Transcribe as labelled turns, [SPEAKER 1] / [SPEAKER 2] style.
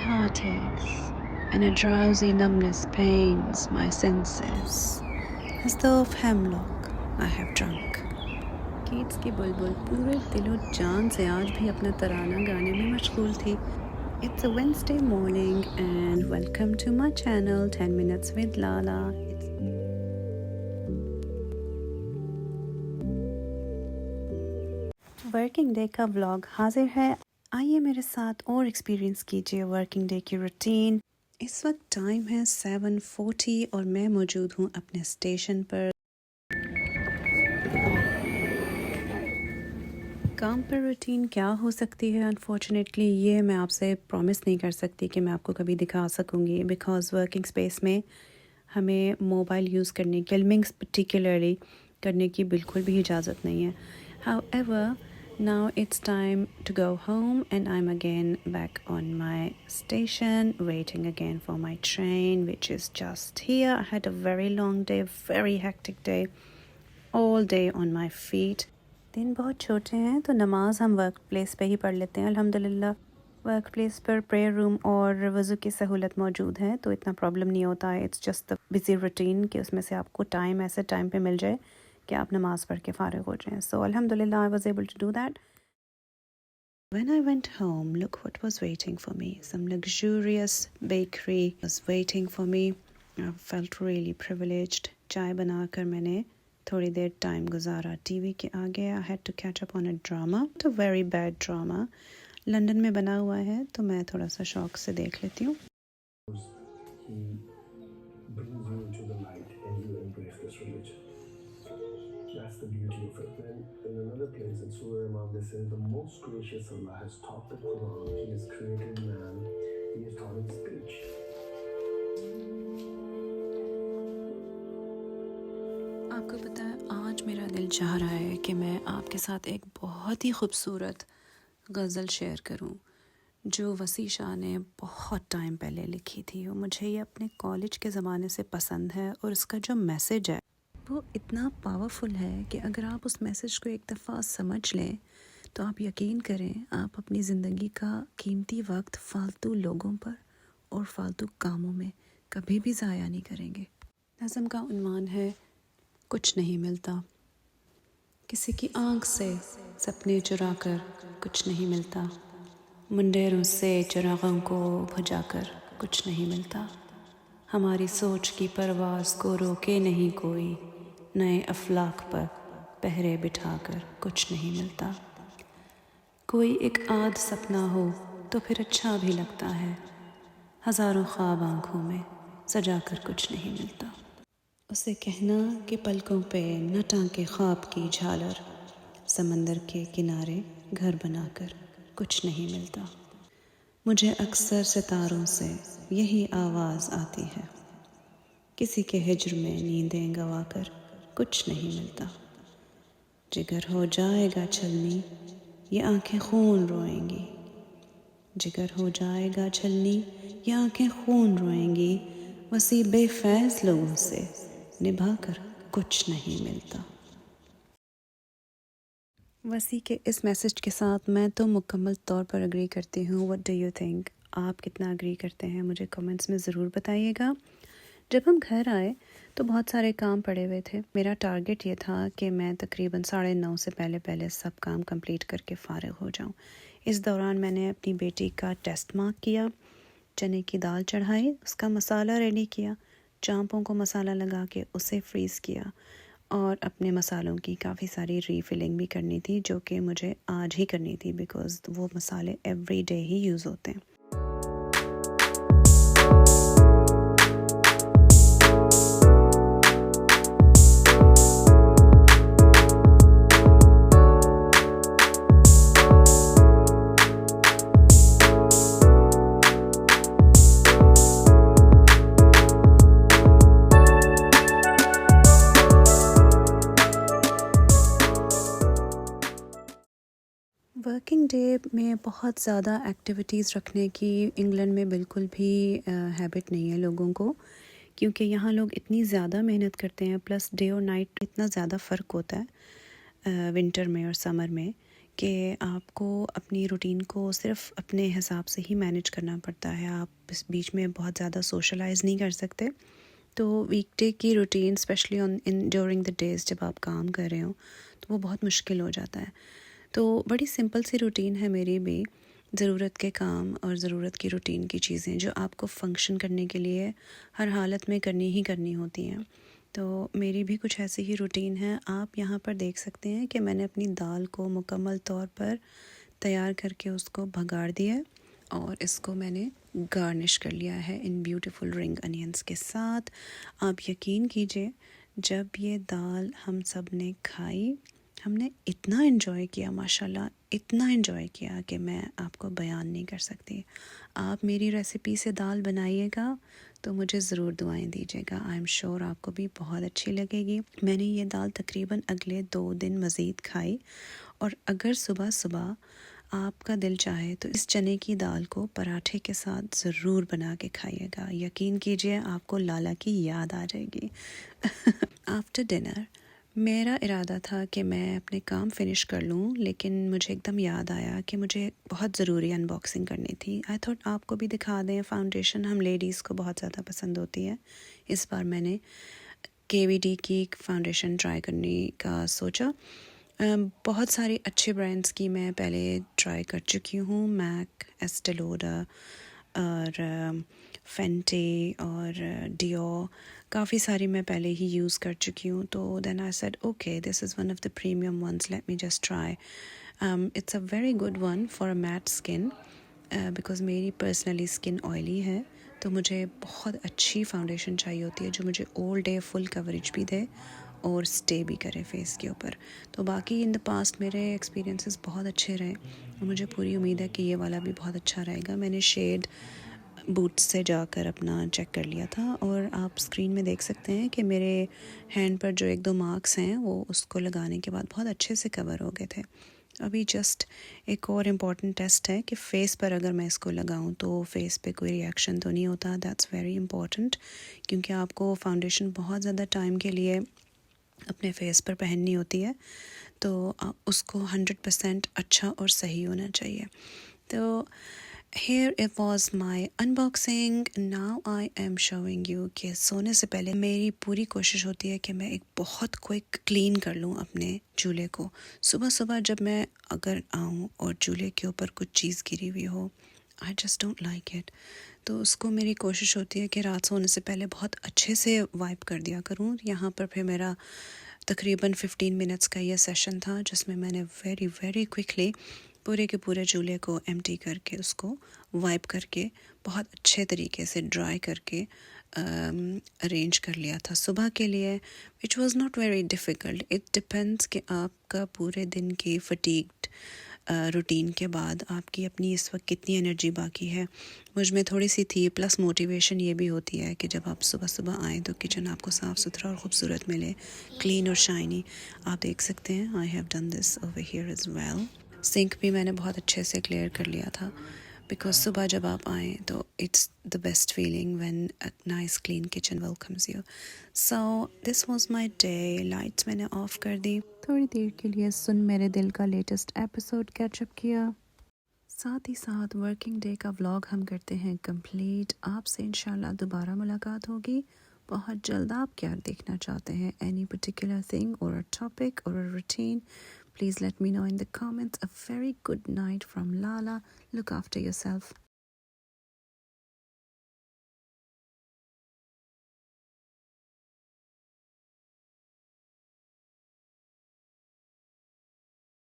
[SPEAKER 1] heart aches, and a drowsy numbness pains my senses, as though of hemlock I have drunk. Keats की बुलबुल पूरे दिलो जान से आज भी अपना तराना गाने में मशगूल थी. It's a Wednesday morning and welcome to my channel 10 Minutes with Lala. Working day का व्लॉग हाजिर है. आइए मेरे साथ और एक्सपीरियंस कीजिए वर्किंग डे की रूटीन. इस वक्त टाइम है 7:40 और मैं मौजूद हूँ अपने स्टेशन पर. काम पर रूटीन क्या हो सकती है, अनफॉर्चुनेटली ये मैं आपसे प्रॉमिस नहीं कर सकती कि मैं आपको कभी दिखा सकूँगी, बिकॉज़ वर्किंग स्पेस में हमें मोबाइल यूज़ करने, फिल्मिंग्स पर्टिकुलरली करने की बिल्कुल भी इजाज़त नहीं है. However, now it's time to go home and I'm again back on my station, waiting again for my train, which is just here. I had a very long day, very hectic day, all day on my feet. दिन बहुत छोटे हैं तो नमाज हम work place पे ही पढ़ लेते हैं. अल्हम्दुलिल्लाह वर्क प्लेस पर प्रेयर रूम और वज़ू की सहूलत मौजूद है, तो इतना प्रॉब्लम नहीं होता है. It's just the busy routine कि उसमें से आपको टाइम ऐसे टाइम पे मिल जाए कि आप नमाज़ पढ़ के फ़ारिग हो जाएं. सो अल्हम्दुलिल्लाह I was able to do that. When I went home, look what was waiting for me. Some luxurious bakery was waiting for me. I felt really privileged. चाय बनाकर मैंने थोड़ी देर टाइम गुजारा टीवी के आगे. I had to catch up on a drama, not a very bad drama. London में बना हुआ है तो मैं थोड़ा सा शौक से देख लेती हूँ.
[SPEAKER 2] He brings you into the light and you embrace this religion. That's the beauty of it. Then in another place in Surah Imam they say the most gracious Allah has taught the Quran. He has created man. He has taught him speech.
[SPEAKER 1] आपको पता है आज मेरा दिल चाह रहा है कि मैं आपके साथ एक बहुत ही खूबसूरत गज़ल शेयर करूं जो वसी शाह ने बहुत टाइम पहले लिखी थी. और मुझे ये अपने कॉलेज के ज़माने से पसंद है और इसका जो मैसेज है वो इतना पावरफुल है कि अगर आप उस मैसेज को एक दफ़ा समझ लें तो आप यकीन करें आप अपनी ज़िंदगी का कीमती वक्त फ़ालतू लोगों पर और फ़ालतू कामों में कभी भी ज़ाया नहीं करेंगे. नज़म का उन्वान है कुछ नहीं मिलता. किसी की आँख से सपने चुरा कर कुछ नहीं मिलता. मुंडेरों से चिरागों को बुझाकर कुछ नहीं मिलता. हमारी सोच की परवाज़ को रोके नहीं कोई. नए अफलाक पर पहरे बिठाकर कुछ नहीं मिलता. कोई एक आध सपना हो तो फिर अच्छा भी लगता है. हज़ारों ख्वाब आँखों में सजाकर कुछ नहीं मिलता. उसे कहना कि पलकों पे न टांके ख्वाब की झालर. समंदर के किनारे घर बनाकर कुछ नहीं मिलता. मुझे अक्सर सितारों से यही आवाज़ आती है. किसी के हिज्र में नींदें गवाकर कुछ नहीं मिलता. जिगर हो जाएगा छलनी ये आंखें खून रोएंगी. जिगर हो जाएगा छलनी ये आंखें खून रोएंगी. वसी बेफैज़ लोगों से निभाकर कुछ नहीं मिलता. वसी के इस मैसेज के साथ मैं तो मुकम्मल तौर पर एग्री करती हूँ. What do you think? आप कितना एग्री करते हैं मुझे कमेंट्स में ज़रूर बताइएगा. जब हम घर आए तो बहुत सारे काम पड़े हुए थे. मेरा टारगेट ये था कि मैं तकरीबन 9:30 से पहले सब काम कंप्लीट करके फ़ारिग हो जाऊँ. इस दौरान मैंने अपनी बेटी का टेस्ट मार्क किया, चने की दाल चढ़ाई, उसका मसाला रेडी किया, चांपों को मसाला लगा के उसे फ्रीज़ किया और अपने मसालों की काफ़ी सारी रीफिलिंग भी करनी थी जो कि मुझे आज ही करनी थी बिकॉज़ वो मसाले एवरी डे ही यूज़ होते हैं. वर्किंग डे में बहुत ज़्यादा एक्टिविटीज़ रखने की इंग्लैंड में बिल्कुल भी हैबिट नहीं है लोगों को, क्योंकि यहाँ लोग इतनी ज़्यादा मेहनत करते हैं. प्लस डे और नाइट इतना ज़्यादा फ़र्क होता है विंटर में और समर में कि आपको अपनी रूटीन को सिर्फ अपने हिसाब से ही मैनेज करना पड़ता है। आप इस बीच में बहुत ज़्यादा सोशलाइज़ नहीं कर सकते। तो वीकडे की routine specially on in during the days जब आप काम कर रहे हो तो वो बहुत मुश्किल हो जाता है। तो बड़ी सिंपल सी रूटीन है मेरी भी, ज़रूरत के काम और ज़रूरत की रूटीन की चीज़ें जो आपको फंक्शन करने के लिए हर हालत में करनी ही करनी होती हैं। तो मेरी भी कुछ ऐसी ही रूटीन है। आप यहाँ पर देख सकते हैं कि मैंने अपनी दाल को मुकम्मल तौर पर तैयार करके उसको भगाड़ दिया है और इसको मैंने गार्निश कर लिया है इन ब्यूटीफुल रिंग अनियंस के साथ। आप यकीन कीजिए, जब ये दाल हम सब ने खाई, हमने इतना एंजॉय किया, माशाल्लाह इतना एंजॉय किया कि मैं आपको बयान नहीं कर सकती। आप मेरी रेसिपी से दाल बनाइएगा तो मुझे ज़रूर दुआएं दीजिएगा। आई एम श्योर आपको भी बहुत अच्छी लगेगी। मैंने ये दाल तकरीबन अगले 2 दिन मज़ीद खाई और अगर सुबह सुबह आपका दिल चाहे तो इस चने की दाल को पराठे के साथ ज़रूर बना के खाइएगा। यकीन कीजिए आपको लाला की याद आ जाएगी। आफ्टर डिनर मेरा इरादा था कि मैं अपने काम फिनिश कर लूँ, लेकिन मुझे एकदम याद आया कि मुझे बहुत ज़रूरी अनबॉक्सिंग करनी थी। आई थॉट आपको भी दिखा दें। फाउंडेशन हम लेडीज़ को बहुत ज़्यादा पसंद होती है। इस बार मैंने KVD की फाउंडेशन ट्राई करने का सोचा। बहुत सारे अच्छे ब्रांड्स की मैं पहले ट्राई कर चुकी हूँ, मैक, एस्टे लॉडर और फेंटे और डियोर, काफ़ी सारी मैं पहले ही यूज़ कर चुकी हूँ। तो then I said okay, this is one of the premium ones, let me just try. It's a very good one for a matte skin because मेरी पर्सनली स्किन ऑयली है, तो मुझे बहुत अच्छी फाउंडेशन चाहिए होती है जो मुझे ऑल डे फुल कवरेज भी दे और स्टे भी करे फेस के ऊपर। तो बाकी इन द पास्ट मेरे एक्सपीरियंसेस बहुत अच्छे रहे और मुझे पूरी उम्मीद है कि ये वाला भी बहुत अच्छा रहेगा। मैंने शेड बूट्स से जाकर अपना चेक कर लिया था और आप स्क्रीन में देख सकते हैं कि मेरे हैंड पर जो 1-2 मार्क्स हैं वो उसको लगाने के बाद बहुत अच्छे से कवर हो गए थे। अभी जस्ट एक और इम्पॉर्टेंट टेस्ट है कि फ़ेस पर अगर मैं इसको लगाऊं तो फ़ेस पे कोई रिएक्शन तो नहीं होता। दैट्स वेरी इंपॉर्टेंट, क्योंकि आपको फाउंडेशन बहुत ज़्यादा टाइम के लिए अपने फेस पर पहननी होती है, तो उसको 100% अच्छा और सही होना चाहिए। तो here it was my unboxing. Now I am showing you कि सोने से पहले मेरी पूरी कोशिश होती है कि मैं एक बहुत क्विक क्लीन कर लूँ अपने चूल्हे को। सुबह सुबह जब मैं अगर आऊँ और चूल्हे के ऊपर कुछ चीज़ गिरी हुई हो, I just don't like it. तो उसको मेरी कोशिश होती है कि रात सोने से पहले बहुत अच्छे से वाइप कर दिया करूँ। यहाँ पर फिर मेरा तकरीबन 15 मिनट्स का ये सेशन था जिसमें मैंने वेरी वेरी क्विकली पूरे के पूरे चूल्हे को एम्प्टी करके उसको वाइप करके बहुत अच्छे तरीके से ड्राई करके अरेंज कर लिया था सुबह के लिए, which was not very difficult. It depends कि आपका पूरे दिन की फटीग्ड रूटीन के बाद आपकी अपनी इस वक्त कितनी एनर्जी बाकी है। मुझ में थोड़ी सी थी, प्लस मोटिवेशन ये भी होती है कि जब आप सुबह सुबह आएँ तो किचन आपको साफ़ सुथरा और ख़ूबसूरत मिले, क्लीन और शाइनी। आप देख सकते हैं I have done this over here as well. Sink भी मैंने बहुत अच्छे से क्लियर कर लिया था, बिकॉज सुबह जब आप आएँ तो it's the best feeling when a nice clean kitchen welcomes you. So this was my day. Lights मैंने ऑफ कर दी, थोड़ी देर के लिए सुन मेरे दिल का लेटेस्ट एपिसोड कैचअप किया, साथ ही साथ वर्किंग डे का व्लॉग हम करते हैं कंप्लीट। आपसे इंशाल्लाह दोबारा मुलाकात होगी बहुत जल्द। आप क्या देखना चाहते हैं, एनी पर्टिकुलर थिंग और अ टॉपिक और a routine, please let me know in the comments. A very good night from Lala. Look after yourself.